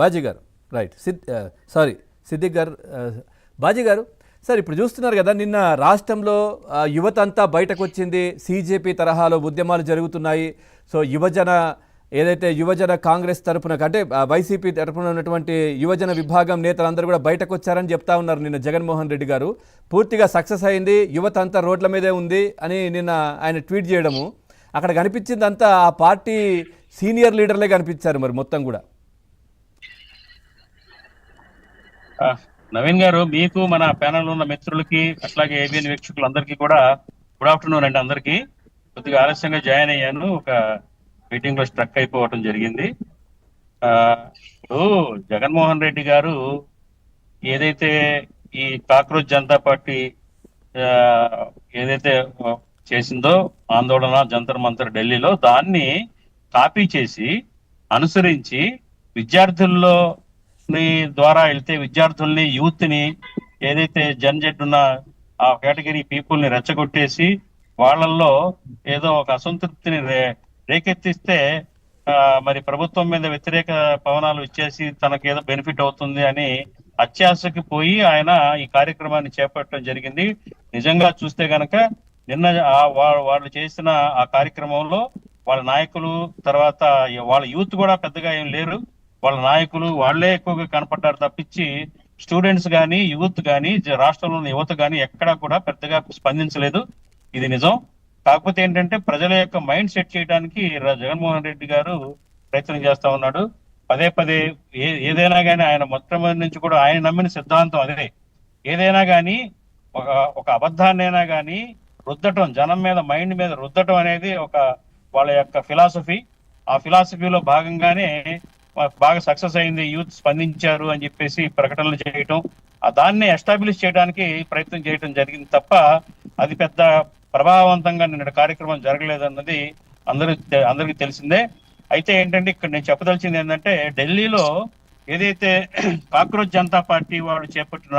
బాజీ గారు right sorry Siddique గారు బాజీ గారు సార్ ఇప్పుడు చూస్తున్నారు కదా నిన్న రాష్ట్రంలో యువత అంతా బయటకు వచ్చింది, సీజేపీ తరహాలో ఉద్యమాలు జరుగుతున్నాయి. సో యువజన కాంగ్రెస్ తరఫున అంటే వైసీపీ తరఫున ఉన్నటువంటి యువజన విభాగం నేతలందరూ కూడా బయటకు వచ్చారని చెప్తా ఉన్నారు. నిన్న జగన్మోహన్ రెడ్డి గారు పూర్తిగా సక్సెస్ అయింది, యువత అంతా రోడ్ల మీదే ఉంది అని నిన్న ఆయన ట్వీట్ చేయడము, అక్కడ కనిపించింది అంతా ఆ పార్టీ సీనియర్ లీడర్లే కనిపించారు మరి మొత్తం కూడా. నవీన్ గారు, మీకు మన ప్యానల్ ఉన్న మిత్రులకి అట్లాగే ఏబిఎన్ వీక్షకులందరికీ కూడా గుడ్ ఆఫ్టర్నూన్ అండి. అందరికీ కొద్దిగా ఆలస్యంగా జాయిన్ అయ్యాను, ఒక మీటింగ్ లో స్ట్రక్ అయిపోవటం జరిగింది. ఇప్పుడు జగన్మోహన్ రెడ్డి గారు ఏదైతే ఈ కాక్రోచ్ జనతా పార్టీ ఏదైతే చేసిందో ఆందోళన జంతర్ మంతర్ ఢిల్లీలో, దాన్ని కాపీ చేసి అనుసరించి విద్యార్థుల్లో ద్వారా వెళ్తే విద్యార్థుల్ని యూత్ ని ఏదైతే జన్జెట్ ఉన్న ఆ కేటగిరీ పీపుల్ ని రెచ్చగొట్టేసి వాళ్ళల్లో ఏదో ఒక అసంతృప్తిని రేకెత్తిస్తే మరి ప్రభుత్వం మీద వ్యతిరేక పవనాలు ఇచ్చేసి తనకేదో బెనిఫిట్ అవుతుంది అని అత్యాశకి పోయి ఆయన ఈ కార్యక్రమాన్ని చేపట్టడం జరిగింది. నిజంగా చూస్తే గనక నిన్న వాళ్ళు చేసిన ఆ కార్యక్రమంలో వాళ్ళ నాయకులు తర్వాత వాళ్ళ యూత్ కూడా పెద్దగా ఏం లేరు, వాళ్ళ నాయకులు వాళ్లే ఎక్కువగా కనపడ్డారు తప్పించి స్టూడెంట్స్ కానీ యూత్ కానీ రాష్ట్రంలోని యువత కానీ ఎక్కడా కూడా పెద్దగా స్పందించలేదు. ఇది నిజం. కాకపోతే ఏంటంటే ప్రజల యొక్క మైండ్ సెట్ చేయడానికి జగన్మోహన్ రెడ్డి గారు ప్రయత్నం చేస్తా ఉన్నాడు. పదే పదే ఏదైనా కానీ ఆయన మొట్టమొదటి నుంచి కూడా ఆయన నమ్మిన సిద్ధాంతం అదే. ఏదైనా కానీ ఒక అబద్ధాన్నైనా కానీ రుద్దటం, జనం మీద మైండ్ మీద రుద్దటం అనేది ఒక వాళ్ళ యొక్క ఫిలాసఫీ. ఆ ఫిలాసఫీలో భాగంగానే బాగా సక్సెస్ అయింది, యూత్ స్పందించారు అని చెప్పేసి ప్రకటనలు చేయటం, దాన్ని ఎస్టాబ్లిష్ చేయడానికి ప్రయత్నం చేయడం జరిగింది తప్ప అది పెద్ద ప్రభావవంతంగా నిన్న కార్యక్రమం జరగలేదన్నది అందరికీ తెలిసిందే. అయితే ఏంటంటే ఇక్కడ నేను చెప్పదలిచింది ఏంటంటే ఢిల్లీలో ఏదైతే కాక్రోచ్ జనతా పార్టీ వాళ్ళు చేపట్టిన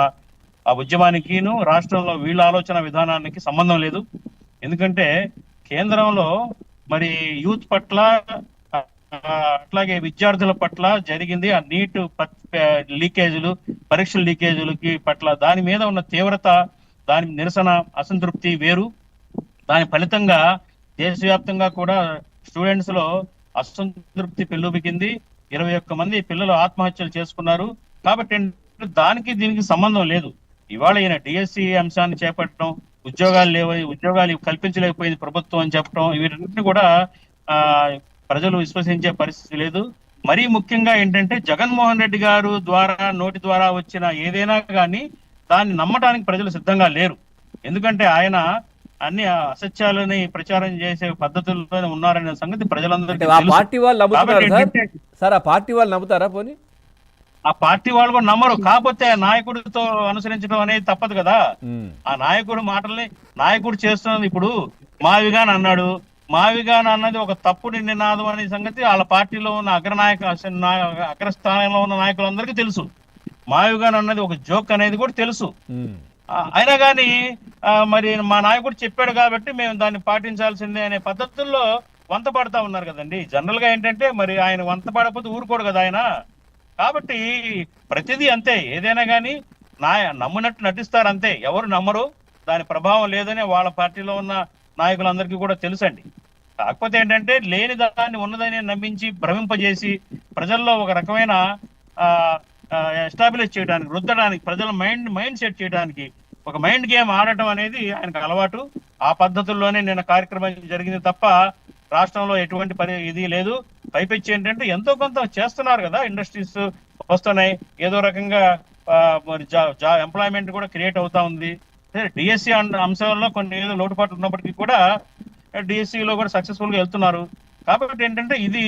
ఆ ఉద్యమానికిను రాష్ట్రంలో వీళ్ళ ఆలోచన విధానానికి సంబంధం లేదు. ఎందుకంటే కేంద్రంలో మరి యూత్ పట్ల అట్లాగే విద్యార్థుల పట్ల జరిగింది ఆ నీట్ లీకేజీలు, పరీక్షల లీకేజీలకి పట్ల దాని మీద ఉన్న తీవ్రత, దాని నిరసన అసంతృప్తి వేరు. దాని ఫలితంగా దేశవ్యాప్తంగా కూడా స్టూడెంట్స్ లో అసంతృప్తి పెల్లుబికింది. 21 మంది పిల్లలు ఆత్మహత్యలు చేసుకున్నారు. కాబట్టి దానికి దీనికి సంబంధం లేదు. ఇవాళ ఈయన డిఎస్సి అంశాన్ని చేపట్టడం, ఉద్యోగాలు కల్పించలేకపోయింది ప్రభుత్వం అని చెప్పడం, వీటన్నిటిని కూడా ప్రజలు విశ్వసించే పరిస్థితి లేదు. మరీ ముఖ్యంగా ఏంటంటే జగన్మోహన్ రెడ్డి గారు నోటి ద్వారా వచ్చిన ఏదైనా కానీ దాన్ని నమ్మటానికి ప్రజలు సిద్ధంగా లేరు. ఎందుకంటే ఆయన అన్ని అసత్యాలని ప్రచారం చేసే పద్ధతుల్లోనే ఉన్నారనే సంగతి ప్రజలందరికీ తెలుసు. ఆ పార్టీ వాళ్ళు నమ్ముతారా? పోనీ ఆ పార్టీ వాళ్ళు కూడా నమ్మరు. కాకపోతే నాయకుడితో అనుసరించడం అనేది తప్పదు కదా. ఆ నాయకుడు మాటల్ని నాయకుడు చేస్తున్నది. ఇప్పుడు మావిగాన్ అన్నాడు, మావిగాన్ అన్నది ఒక తప్పుడు నినాదం అనే సంగతి వాళ్ళ పార్టీలో ఉన్న అగ్రస్థానంలో ఉన్న నాయకులందరికీ తెలుసు. మావిగాన్ అన్నది ఒక జోక్ అనేది కూడా తెలుసు. అయినా కానీ మరి మా నాయకుడు చెప్పాడు కాబట్టి మేము దాన్ని పాటించాల్సిందే అనే పద్ధతుల్లో వంత పడతా ఉన్నారు కదండి. జనరల్ గా ఏంటంటే మరి ఆయన వంత పడకపోతే ఊరుకోడు కదా ఆయన. కాబట్టి ప్రతిదీ అంతే, ఏదైనా కానీ నమ్మునట్టు నటిస్తారు అంతే, ఎవరు నమ్మరు. దాని ప్రభావం లేదని వాళ్ళ పార్టీలో ఉన్న నాయకులందరికీ కూడా తెలుసండి. కాకపోతే ఏంటంటే లేని దాన్ని ఉన్నదని నమ్మించి భ్రమింపజేసి ప్రజల్లో ఒక రకమైన ఎస్టాబ్లిష్ చేయడానికి, రుద్దడానికి, ప్రజల మైండ్ సెట్ చేయడానికి ఒక మైండ్ గేమ్ ఆడటం అనేది ఆయనకు అలవాటు. ఆ పద్ధతుల్లోనే నిన్న కార్యక్రమం జరిగింది తప్ప రాష్ట్రంలో ఎటువంటి ఇది లేదు. పైపెచ్చి ఏంటంటే ఎంతో కొంత చేస్తున్నారు కదా, ఇండస్ట్రీస్ వస్తున్నాయి, ఏదో రకంగా మరి ఎంప్లాయ్మెంట్ కూడా క్రియేట్ అవుతా ఉంది. డిఎస్సి అంశంలో కొన్ని ఏదో లోటుపాట్లు ఉన్నప్పటికీ కూడా డిఎస్సిలో కూడా సక్సెస్ఫుల్ గా వెళ్తున్నారు. కాబట్టి ఏంటంటే ఇది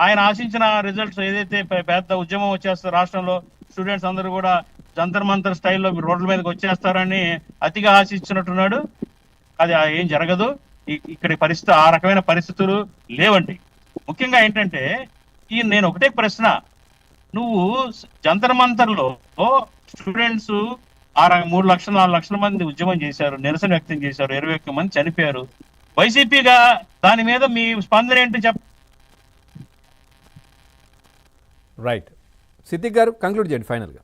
ఆయన ఆశించిన రిజల్ట్స్. ఏదైతే పెద్ద ఉద్యమం వచ్చేస్తారు రాష్ట్రంలో, స్టూడెంట్స్ అందరూ కూడా జంతర్ మంతర్ స్టైల్లో రోడ్ల మీదకి వచ్చేస్తారని అతిగా ఆశించినట్టున్నాడు. అది ఏం జరగదు. ఇక్కడి పరిస్థితి ఆ రకమైన పరిస్థితులు లేవండి. ముఖ్యంగా ఏంటంటే నేను ఒకటే ప్రశ్న, నువ్వు జంతర్ మంతర్లో స్టూడెంట్స్ 3 లక్షల 4 లక్షల మంది ఉద్యమం చేశారు, నిరసన వ్యక్తం చేశారు, 21 మంది చనిపోయారు. వైసీపీగా దాని మీద మీ స్పందన ఏంటి రైట్. సిద్దిక్ గారు కంక్లూడ్ చేయండి ఫైనల్గా.